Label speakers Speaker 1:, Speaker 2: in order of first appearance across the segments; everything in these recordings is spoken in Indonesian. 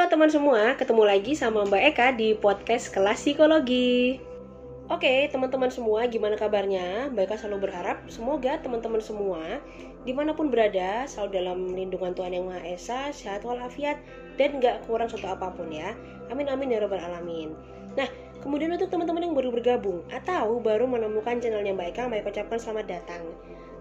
Speaker 1: teman semua, ketemu lagi sama Mbak Eka di podcast Kelas Psikologi. Oke, teman-teman semua, gimana kabarnya? Mbak Eka selalu berharap semoga teman-teman semua dimanapun berada selalu dalam lindungan Tuhan Yang Maha Esa, sehat walafiat, dan gak kurang suatu apapun ya. Amin amin ya rabbal alamin. Nah, kemudian untuk teman-teman yang baru bergabung atau baru menemukan channelnya Mbak Eka ucapkan selamat datang.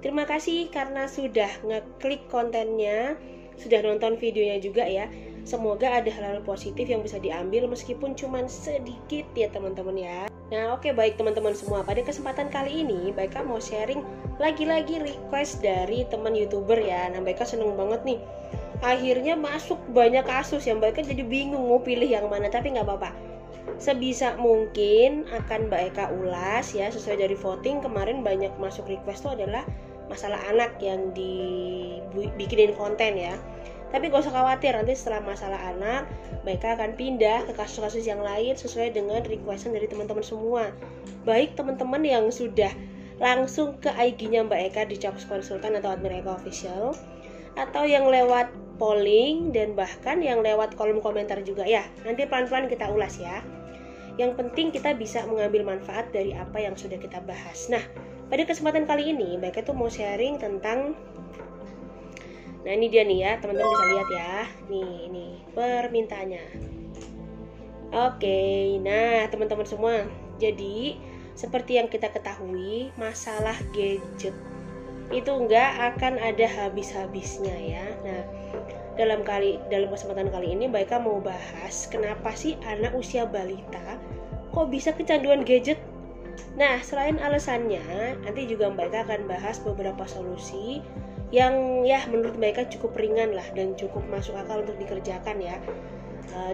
Speaker 1: Terima kasih karena sudah ngeklik kontennya, sudah nonton videonya juga ya. Semoga ada hal-hal positif yang bisa diambil meskipun cuma sedikit ya teman-teman ya. Nah oke, baik teman-teman semua, pada kesempatan kali ini Mbak Eka mau sharing lagi-lagi request dari teman YouTuber ya. Nah Mbak Eka seneng banget nih, akhirnya masuk banyak kasus ya. Mbak Eka jadi bingung mau pilih yang mana, tapi nggak apa-apa, sebisa mungkin akan Mbak Eka ulas ya sesuai dari voting. Kemarin banyak masuk request itu adalah masalah anak yang dibikinin konten ya. Tapi gak usah khawatir, nanti setelah masalah anak Mbak Eka akan pindah ke kasus-kasus yang lain sesuai dengan requestan dari teman-teman semua. Baik teman-teman yang sudah langsung ke IG-nya Mbak Eka di Caps Konsultan atau Admin Eka Official, atau yang lewat polling, dan bahkan yang lewat kolom komentar juga ya. Nanti pelan-pelan kita ulas ya. Yang penting kita bisa mengambil manfaat dari apa yang sudah kita bahas. Nah, pada kesempatan kali ini Mbak Eka tuh mau sharing tentang, nah ini dia nih ya, teman-teman bisa lihat ya. Nih, ini permintaannya. Oke, nah teman-teman semua, jadi seperti yang kita ketahui, masalah gadget itu nggak akan ada habis-habisnya ya. Nah, dalam kesempatan kali ini Mbak Eka mau bahas kenapa sih anak usia balita kok bisa kecanduan gadget. Nah, selain alasannya, nanti juga Mbak Eka akan bahas beberapa solusi yang ya menurut Mbak Eka cukup ringan lah dan cukup masuk akal untuk dikerjakan ya,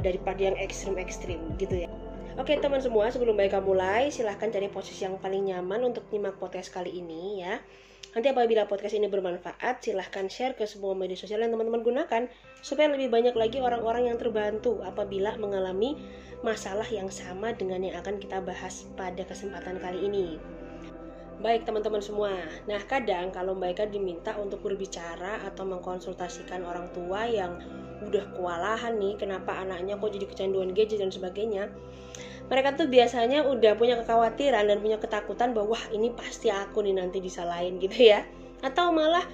Speaker 1: daripada yang ekstrim-ekstrim gitu ya. Oke teman semua, sebelum Mbak Eka mulai, silahkan cari posisi yang paling nyaman untuk nyimak podcast kali ini ya. Nanti apabila podcast ini bermanfaat, silahkan share ke semua media sosial yang teman-teman gunakan supaya lebih banyak lagi orang-orang yang terbantu apabila mengalami masalah yang sama dengan yang akan kita bahas pada kesempatan kali ini. Baik teman-teman semua, nah kadang kalau Mbak Eka diminta untuk berbicara atau mengkonsultasikan orang tua yang udah kewalahan nih, kenapa anaknya kok jadi kecanduan gadget dan sebagainya, mereka tuh biasanya udah punya kekhawatiran dan punya ketakutan bahwa wah ini pasti aku nih nanti disalahin gitu ya. Atau malah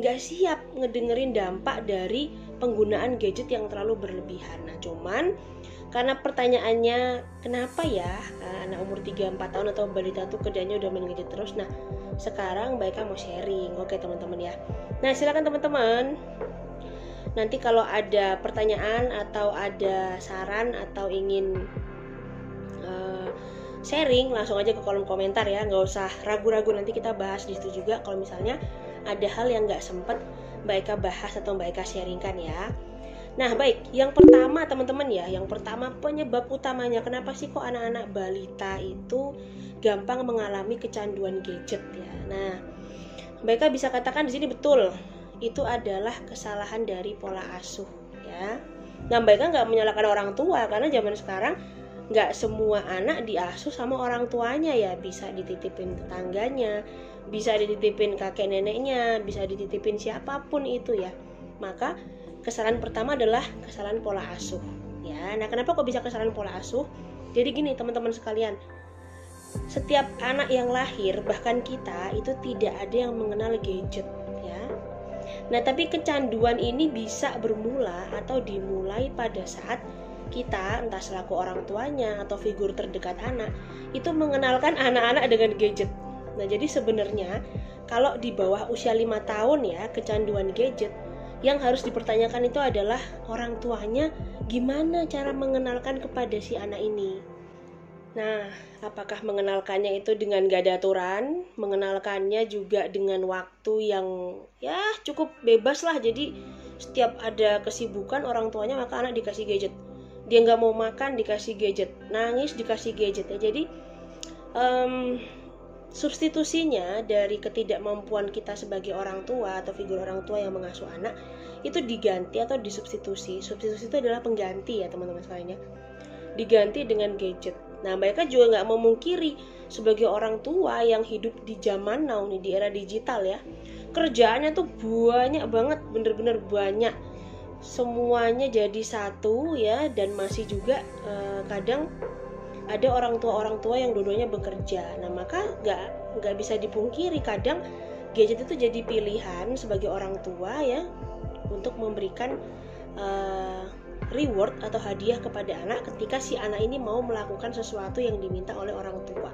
Speaker 1: gak siap ngedengerin dampak dari penggunaan gadget yang terlalu berlebihan. Nah cuman karena pertanyaannya kenapa ya anak umur 3-4 tahun atau balita tuh kerjanya udah main gadget terus. Nah sekarang Mbak Eka mau sharing, oke teman-teman ya. Nah silakan teman-teman, nanti kalau ada pertanyaan atau ada saran atau ingin sharing, langsung aja ke kolom komentar ya, nggak usah ragu-ragu, nanti kita bahas di situ juga kalau misalnya ada hal yang nggak sempet Mbak Eka bahas atau Mbak Eka sharingkan ya. Nah baik, yang pertama teman-teman ya, yang pertama penyebab utamanya kenapa sih kok anak-anak balita itu gampang mengalami kecanduan gadget ya. Nah Mbak Eka bisa katakan di sini betul, itu adalah kesalahan dari pola asuh ya. Nah Mbak Eka nggak menyalahkan orang tua, karena zaman sekarang nggak semua anak diasuh sama orang tuanya ya, bisa dititipin tetangganya, bisa dititipin kakek neneknya, bisa dititipin siapapun itu ya. Maka kesalahan pertama adalah kesalahan pola asuh ya. Nah kenapa kok bisa kesalahan pola asuh? Jadi gini teman-teman sekalian, setiap anak yang lahir, bahkan kita itu tidak ada yang mengenal gadget ya. Nah tapi kecanduan ini bisa bermula atau dimulai pada saat kita, entah selaku orang tuanya atau figur terdekat anak, itu mengenalkan anak-anak dengan gadget. Nah jadi sebenarnya kalau di bawah usia 5 tahun ya, kecanduan gadget, yang harus dipertanyakan itu adalah orang tuanya gimana cara mengenalkan kepada si anak ini. Nah apakah mengenalkannya itu dengan gak ada aturan, mengenalkannya juga dengan waktu yang ya cukup bebas lah. Jadi setiap ada kesibukan orang tuanya maka anak dikasih gadget, dia nggak mau makan dikasih gadget, nangis dikasih gadget ya. Jadi substitusinya dari ketidakmampuan kita sebagai orang tua atau figur orang tua yang mengasuh anak itu diganti atau disubstitusi. Substitusi itu adalah pengganti ya teman-teman sekalian ya, diganti dengan gadget. Nah mereka juga nggak memungkiri sebagai orang tua yang hidup di zaman now nih, di era digital ya, kerjaannya tuh banyak banget, bener-bener banyak. semuanya jadi satu ya, dan masih juga kadang ada orang tua yang dua-duanya bekerja. Nah maka nggak bisa dipungkiri kadang gadget itu jadi pilihan sebagai orang tua ya untuk memberikan reward atau hadiah kepada anak ketika si anak ini mau melakukan sesuatu yang diminta oleh orang tua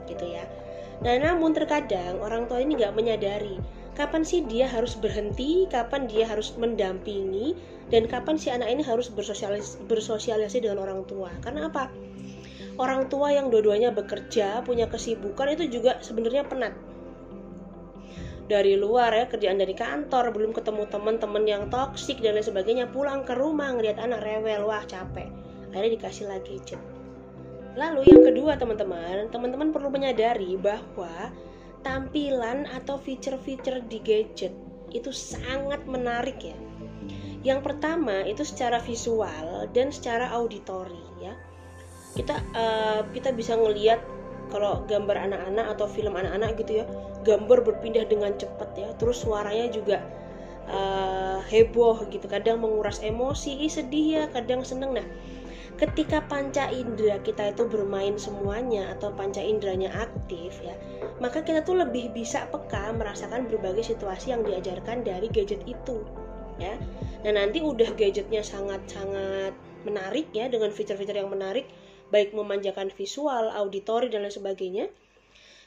Speaker 1: gitu ya. Nah namun terkadang orang tua ini nggak menyadari kapan sih dia harus berhenti, kapan dia harus mendampingi, dan kapan si anak ini harus bersosialisasi dengan orang tua. Karena apa? Orang tua yang dua-duanya bekerja, punya kesibukan itu juga sebenarnya penat. Dari luar ya, kerjaan dari kantor, belum ketemu teman-teman yang toksik dan lain sebagainya, pulang ke rumah ngelihat anak rewel, wah capek. Akhirnya dikasih lagi gadget. Lalu yang kedua teman-teman perlu menyadari bahwa tampilan atau fitur-fitur di gadget itu sangat menarik ya. Yang pertama itu secara visual dan secara auditori ya. Kita bisa ngelihat kalau gambar anak-anak atau film anak-anak gitu ya, gambar berpindah dengan cepat ya, terus suaranya juga heboh gitu, kadang menguras emosi, sedih ya, kadang seneng. Nah ketika panca indera kita itu bermain semuanya atau panca inderanya aktif ya, maka kita tuh lebih bisa peka merasakan berbagai situasi yang diajarkan dari gadget itu ya. Nah nanti udah gadgetnya sangat-sangat menarik ya, dengan fitur-fitur yang menarik, baik memanjakan visual, auditori dan lain sebagainya.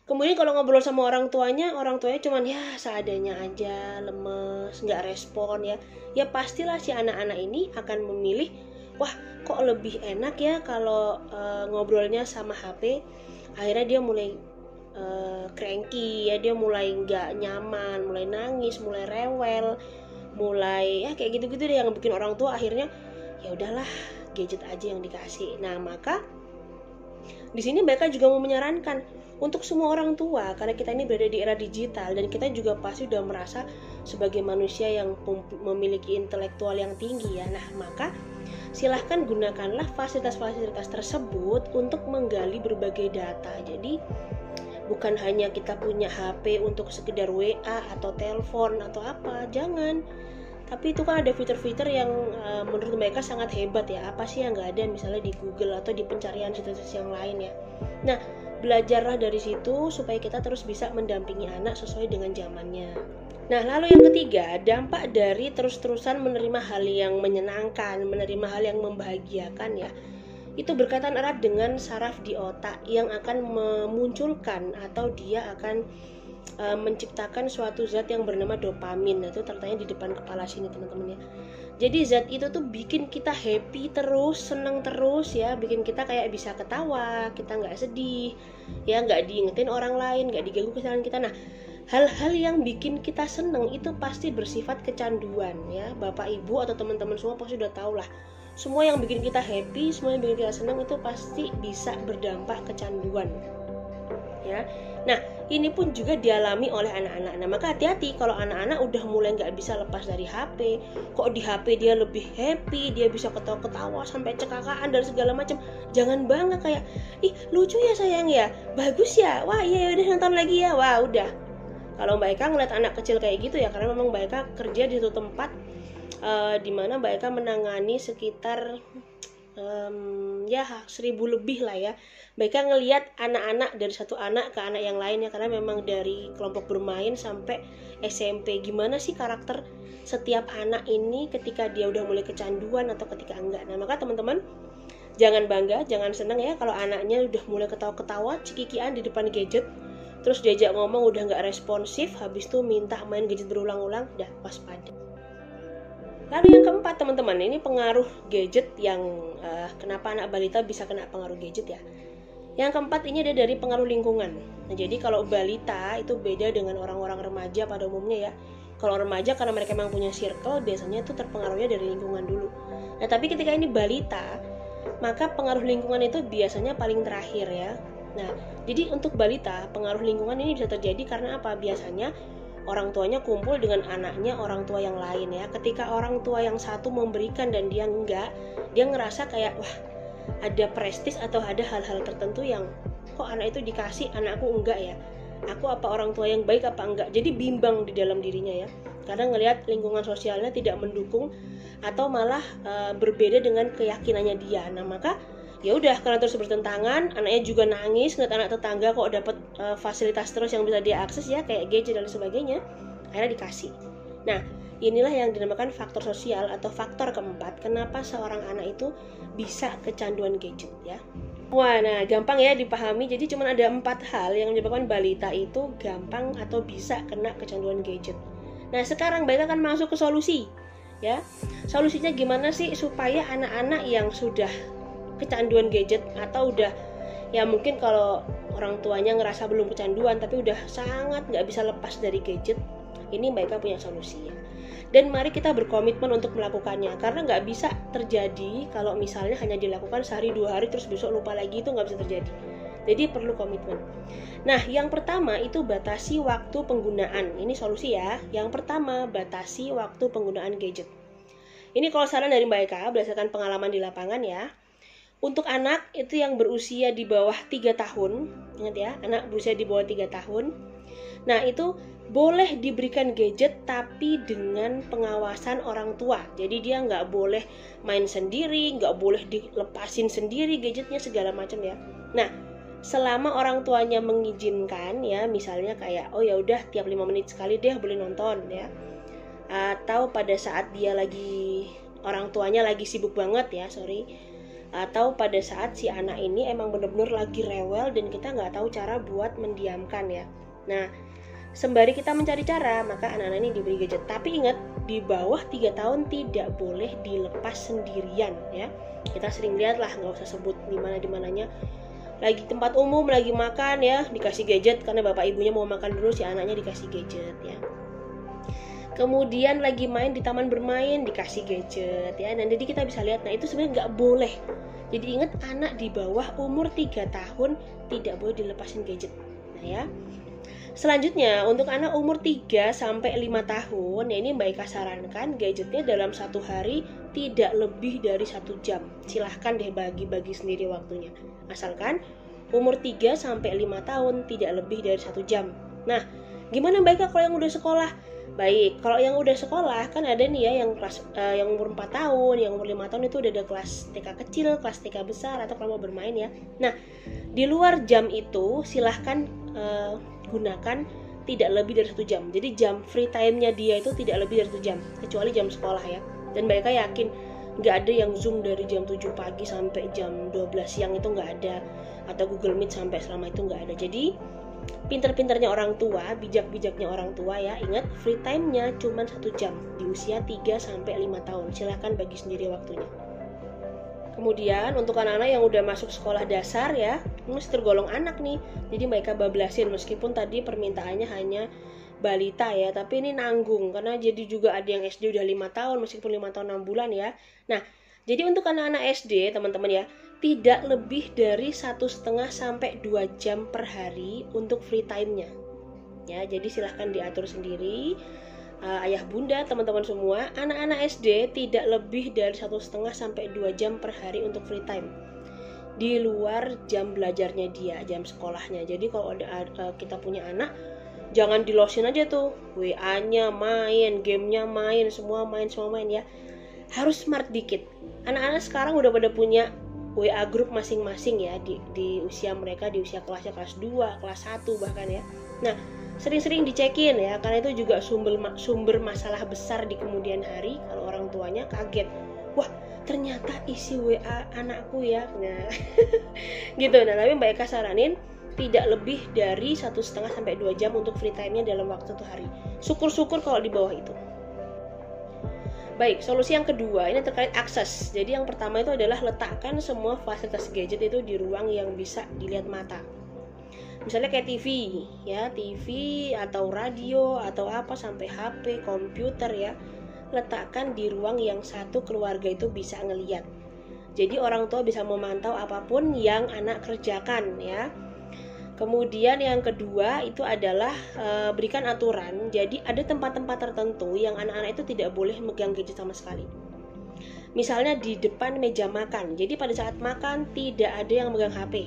Speaker 1: Kemudian kalau ngobrol sama orang tuanya cuman ya seadanya aja, lemes, nggak respon ya. Ya pastilah si anak-anak ini akan memilih, wah kok lebih enak ya kalau ngobrolnya sama HP. Akhirnya dia mulai cranky ya, dia mulai nggak nyaman, mulai nangis, mulai rewel, mulai ya kayak gitu-gitu deh, yang bikin orang tua akhirnya ya udahlah gadget aja yang dikasih. Nah maka di sini mereka juga mau menyarankan untuk semua orang tua, karena kita ini berada di era digital dan kita juga pasti udah merasa sebagai manusia yang memiliki intelektual yang tinggi ya. Nah maka silahkan gunakanlah fasilitas-fasilitas tersebut untuk menggali berbagai data. Jadi bukan hanya kita punya HP untuk sekedar WA atau telepon atau apa, jangan. Tapi itu kan ada fitur-fitur yang menurut mereka sangat hebat ya. Apa sih yang nggak ada misalnya di Google atau di pencarian situs yang lain ya. Nah belajarlah dari situ supaya kita terus bisa mendampingi anak sesuai dengan zamannya. Nah lalu yang ketiga, dampak dari terus-terusan menerima hal yang menyenangkan, menerima hal yang membahagiakan ya, itu berkaitan erat dengan saraf di otak yang akan memunculkan atau dia akan menciptakan suatu zat yang bernama dopamin. Nah, itu terletaknya di depan kepala sini teman-teman ya. Jadi zat itu tuh bikin kita happy terus, seneng terus ya, bikin kita kayak bisa ketawa, kita nggak sedih ya, nggak diingetin orang lain, nggak diganggu kesalahan kita. Nah hal-hal yang bikin kita seneng itu pasti bersifat kecanduan ya. Bapak ibu atau teman-teman semua pasti udah tahu lah, semua yang bikin kita happy, semua yang bikin kita seneng itu pasti bisa berdampak kecanduan ya. Nah ini pun juga dialami oleh anak-anak. Nah maka hati-hati kalau anak-anak udah mulai nggak bisa lepas dari HP, kok di HP dia lebih happy, dia bisa ketawa-ketawa sampai cekakaan dan segala macam. Jangan bangga kayak, ih lucu ya sayang ya, bagus ya, wah iya udah nonton lagi ya, wah udah. Kalau Mbak Eka ngeliat anak kecil kayak gitu ya, karena memang Mbak Eka kerja di satu tempat di mana Mbak Eka menangani sekitar 1.000 lebih lah ya. Mbak Eka ngelihat anak-anak dari satu anak ke anak yang lain ya, karena memang dari kelompok bermain sampai SMP, gimana sih karakter setiap anak ini ketika dia udah mulai kecanduan atau ketika enggak. Nah maka teman-teman jangan bangga, jangan senang ya kalau anaknya udah mulai ketawa-ketawa, cikikian di depan gadget, terus diajak ngomong udah nggak responsif, habis itu minta main gadget berulang-ulang, udah waspada. Lalu yang keempat teman-teman, ini pengaruh gadget yang kenapa anak balita bisa kena pengaruh gadget ya. Yang keempat ini ada dari pengaruh lingkungan. Nah jadi kalau balita itu beda dengan orang-orang remaja pada umumnya ya. Kalau remaja karena mereka memang punya circle, biasanya itu terpengaruhnya dari lingkungan dulu. Nah tapi ketika ini balita, maka pengaruh lingkungan itu biasanya paling terakhir ya. Nah jadi untuk balita, pengaruh lingkungan ini bisa terjadi karena apa? Biasanya orang tuanya kumpul dengan anaknya orang tua yang lain ya. Ketika orang tua yang satu memberikan dan dia enggak, dia ngerasa kayak wah ada prestis atau ada hal-hal tertentu yang kok anak itu dikasih, anakku enggak ya. Aku apa orang tua yang baik apa enggak. Jadi bimbang di dalam dirinya ya. Kadang ngelihat lingkungan sosialnya tidak mendukung atau malah berbeda dengan keyakinannya dia. Nah, maka ya udah, karena terus bertentangan, anaknya juga nangis ngeliat anak tetangga kok dapat fasilitas terus yang bisa dia akses ya, kayak gadget dan sebagainya, akhirnya dikasih. Nah, inilah yang dinamakan faktor sosial atau faktor keempat kenapa seorang anak itu bisa kecanduan gadget ya. Wah, nah gampang ya dipahami. Jadi cuma ada 4 hal yang menyebabkan balita itu gampang atau bisa kena kecanduan gadget. Nah, sekarang Mbak akan masuk ke solusi ya. Solusinya gimana sih supaya anak-anak yang sudah kecanduan gadget atau udah ya mungkin kalau orang tuanya ngerasa belum kecanduan tapi udah sangat nggak bisa lepas dari gadget, ini Mbak Eka punya solusi ya. Dan mari kita berkomitmen untuk melakukannya, karena nggak bisa terjadi kalau misalnya hanya dilakukan sehari 2 hari terus besok lupa lagi, itu nggak bisa terjadi. Jadi perlu komitmen. Nah, yang pertama itu batasi waktu penggunaan. Ini solusi ya. Yang pertama, batasi waktu penggunaan gadget. Ini kalau saran dari Mbak Eka berdasarkan pengalaman di lapangan ya. Untuk anak itu yang berusia di bawah 3 tahun, ingat ya, anak berusia di bawah 3 tahun. Nah, itu boleh diberikan gadget tapi dengan pengawasan orang tua. Jadi dia nggak boleh main sendiri, nggak boleh dilepasin sendiri gadgetnya segala macam ya. Nah, selama orang tuanya mengizinkan ya, misalnya kayak oh ya udah tiap 5 menit sekali deh boleh nonton ya. Atau pada saat dia lagi orang tuanya lagi sibuk banget ya, atau pada saat si anak ini emang benar-benar lagi rewel dan kita nggak tahu cara buat mendiamkan ya. Nah, sembari kita mencari cara, maka anak-anak ini diberi gadget. Tapi ingat, di bawah 3 tahun tidak boleh dilepas sendirian ya. Kita sering lihat lah, nggak usah sebut dimana-dimananya. Lagi tempat umum, lagi makan ya, dikasih gadget karena bapak ibunya mau makan dulu, si anaknya dikasih gadget ya. Kemudian lagi main di taman bermain, dikasih gadget ya. Nah, jadi kita bisa lihat, nah itu sebenarnya nggak boleh. Jadi ingat, anak di bawah umur 3 tahun tidak boleh dilepasin gadget. Nah ya. Selanjutnya, untuk anak umur 3-5 tahun, ya ini Mbak Eka sarankan gadgetnya dalam 1 hari tidak lebih dari 1 jam. Silahkan deh bagi-bagi sendiri waktunya. Asalkan umur 3-5 tahun tidak lebih dari 1 jam. Nah, gimana Mbak Eka kalau yang udah sekolah? Baik, kalau yang udah sekolah kan ada nih ya yang umur 4 tahun, yang umur 5 tahun itu udah ada kelas TK kecil, kelas TK besar, atau kalau mau bermain ya. Nah, di luar jam itu silahkan gunakan tidak lebih dari 1 jam. Jadi jam free time-nya dia itu tidak lebih dari 1 jam, kecuali jam sekolah ya. Dan mereka yakin nggak ada yang Zoom dari jam 7 pagi sampai jam 12 siang, itu nggak ada. Atau Google Meet sampai selama itu nggak ada. Jadi pinter-pinternya orang tua, bijak-bijaknya orang tua ya, ingat free time-nya cuma 1 jam di usia 3-5 tahun. Silahkan bagi sendiri waktunya. Kemudian untuk anak-anak yang udah masuk sekolah dasar ya, ini masih tergolong anak nih. Jadi mereka bablasin, meskipun tadi permintaannya hanya balita ya, tapi ini nanggung karena jadi juga ada yang SD udah 5 tahun meskipun 5 tahun 6 bulan ya. Nah, jadi untuk anak-anak SD teman-teman ya, tidak lebih dari 1,5 sampai 2 jam per hari untuk free time-nya. Ya, jadi silahkan diatur sendiri. Ayah bunda, teman-teman semua, anak-anak SD tidak lebih dari 1,5 sampai 2 jam per hari untuk free time di luar jam belajarnya dia, jam sekolahnya. Jadi kalau kita punya anak, jangan dilosin aja tuh, WA-nya main, gamenya main, semua main ya. Harus smart dikit. Anak-anak sekarang udah pada punya WA grup masing-masing ya, di usia mereka, di usia kelasnya kelas 2, kelas 1 bahkan ya. Nah, sering-sering dicekin ya, karena itu juga sumber masalah besar di kemudian hari kalau orang tuanya kaget. Wah, ternyata isi WA anakku ya. Nah, gitu. Nah, tapi Mbak Eka saranin tidak lebih dari 1,5 sampai 2 jam untuk free time-nya dalam waktu 1 hari. Syukur-syukur kalau di bawah itu. Baik, solusi yang kedua ini terkait akses. Jadi yang pertama itu adalah letakkan semua fasilitas gadget itu di ruang yang bisa dilihat mata. Misalnya kayak TV ya, TV atau radio atau apa, sampai HP, komputer ya. Letakkan di ruang yang satu keluarga itu bisa ngelihat. Jadi orang tua bisa memantau apapun yang anak kerjakan ya. Kemudian yang kedua itu adalah berikan aturan. Jadi ada tempat-tempat tertentu yang anak-anak itu tidak boleh megang gadget sama sekali. Misalnya di depan meja makan. Jadi pada saat makan tidak ada yang megang HP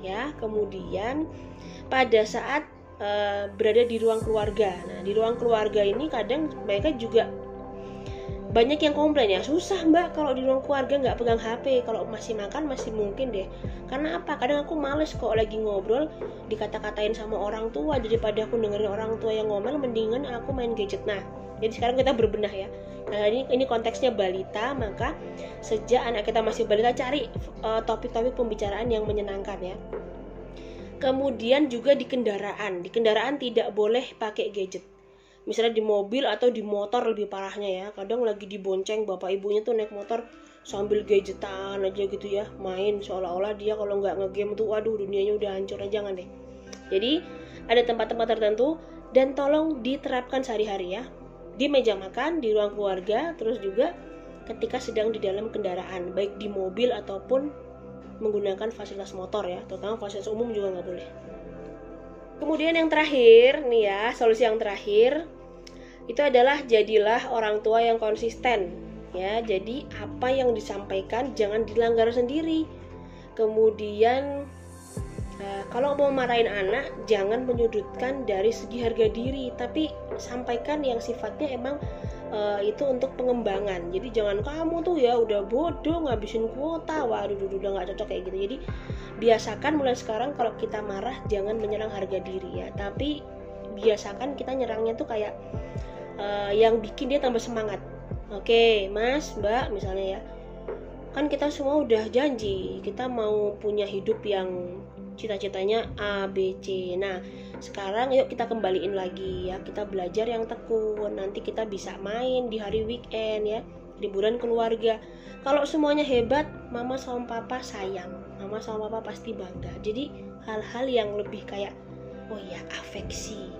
Speaker 1: ya. Kemudian pada saat berada di ruang keluarga. Nah, di ruang keluarga ini kadang mereka juga banyak yang komplain ya, susah mbak kalau di ruang keluarga nggak pegang HP, kalau masih makan masih mungkin deh. Karena apa? Kadang aku males kok lagi ngobrol dikata-katain sama orang tua, daripada aku dengerin orang tua yang ngomel, mendingan aku main gadget. Nah, jadi sekarang kita berbenah ya. Nah, ini konteksnya balita, maka sejak anak kita masih balita cari topik-topik pembicaraan yang menyenangkan ya. Kemudian juga di kendaraan tidak boleh pakai gadget. Misalnya di mobil atau di motor lebih parahnya ya. Kadang lagi dibonceng bapak ibunya tuh naik motor sambil gadgetan aja gitu ya, main seolah-olah dia kalau nggak ngegame tuh waduh dunianya udah hancur. Jangan deh. Jadi ada tempat-tempat tertentu dan tolong diterapkan sehari-hari ya. Di meja makan, di ruang keluarga, terus juga ketika sedang di dalam kendaraan, baik di mobil ataupun menggunakan fasilitas motor ya, terutama fasilitas umum juga nggak boleh. Kemudian yang terakhir nih ya, solusi yang terakhir itu adalah jadilah orang tua yang konsisten ya. Jadi apa yang disampaikan jangan dilanggar sendiri. Kemudian kalau mau marahin anak jangan menyudutkan dari segi harga diri, tapi sampaikan yang sifatnya emang itu untuk pengembangan. Jadi jangan kamu tuh ya udah bodoh ngabisin kuota, waduh udah nggak cocok kayak gitu. Jadi biasakan mulai sekarang kalau kita marah jangan menyerang harga diri ya, tapi biasakan kita nyerangnya tuh kayak yang bikin dia tambah semangat. Oke, mas, mbak misalnya ya, kan kita semua udah janji kita mau punya hidup yang cita-citanya A, B, C. Nah sekarang yuk kita kembaliin lagi ya, kita belajar yang tekun, nanti kita bisa main di hari weekend ya, liburan keluarga. Kalau semuanya hebat, mama sama papa sayang, mama sama papa pasti bangga. Jadi hal-hal yang lebih kayak oh ya afeksi.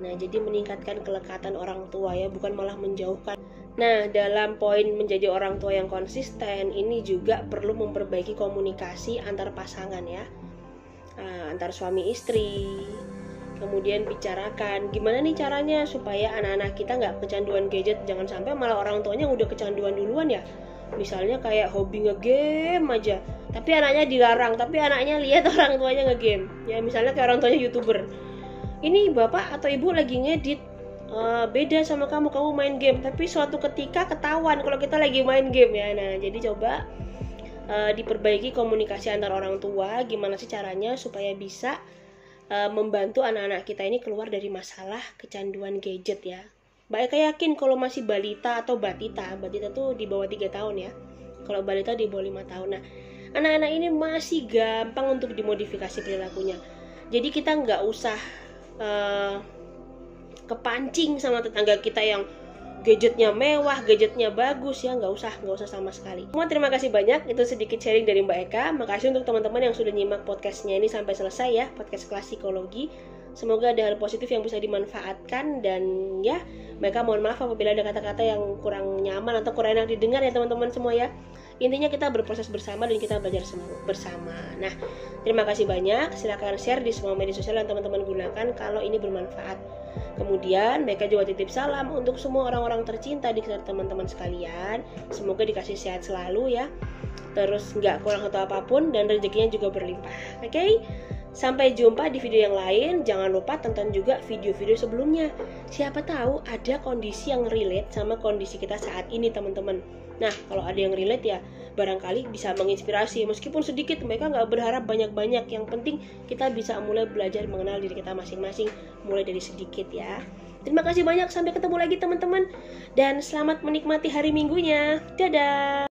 Speaker 1: Nah jadi meningkatkan kelekatan orang tua ya, bukan malah menjauhkan. Nah dalam poin menjadi orang tua yang konsisten ini juga perlu memperbaiki komunikasi antar pasangan ya, antar suami istri. Kemudian bicarakan gimana nih caranya supaya anak-anak kita nggak kecanduan gadget. Jangan sampai malah orang tuanya udah kecanduan duluan ya. Misalnya kayak hobi ngegame aja, tapi anaknya dilarang, tapi anaknya lihat orang tuanya ngegame. Ya misalnya kayak orang tuanya YouTuber. Ini bapak atau ibu lagi ngedit, beda sama kamu main game, tapi suatu ketika ketahuan kalau kita lagi main game ya. Nah jadi coba diperbaiki komunikasi antar orang tua, gimana sih caranya supaya bisa membantu anak-anak kita ini keluar dari masalah kecanduan gadget ya. Mbak Eka yakin kalau masih balita atau batita tuh di bawah 3 tahun ya, kalau balita di bawah 5 tahun. Nah anak-anak ini masih gampang untuk dimodifikasi perilakunya. Jadi kita nggak usah kepancing sama tetangga kita yang gadgetnya mewah, gadgetnya bagus ya, nggak usah sama sekali. Terima kasih banyak, itu sedikit sharing dari Mbak Eka. Makasih untuk teman-teman yang sudah nyimak podcastnya ini sampai selesai ya, podcast kelas psikologi. Semoga ada hal positif yang bisa dimanfaatkan, dan ya mereka mohon maaf apabila ada kata-kata yang kurang nyaman atau kurang enak didengar ya teman-teman semua ya. Intinya kita berproses bersama dan kita belajar bersama. Nah, terima kasih banyak. Silakan share di semua media sosial yang teman-teman gunakan kalau ini bermanfaat. Kemudian mereka juga titip salam untuk semua orang-orang tercinta di sekitar teman-teman sekalian. Semoga dikasih sehat selalu ya. Terus nggak kurang atau apapun, dan rezekinya juga berlimpah. Oke? Sampai jumpa di video yang lain. Jangan lupa tonton juga video-video sebelumnya. Siapa tahu ada kondisi yang relate sama kondisi kita saat ini teman-teman. Nah kalau ada yang relate ya barangkali bisa menginspirasi. Meskipun sedikit, mereka nggak berharap banyak-banyak. Yang penting kita bisa mulai belajar mengenal diri kita masing-masing, mulai dari sedikit ya. Terima kasih banyak, sampai ketemu lagi teman-teman. Dan selamat menikmati hari minggunya. Dadah.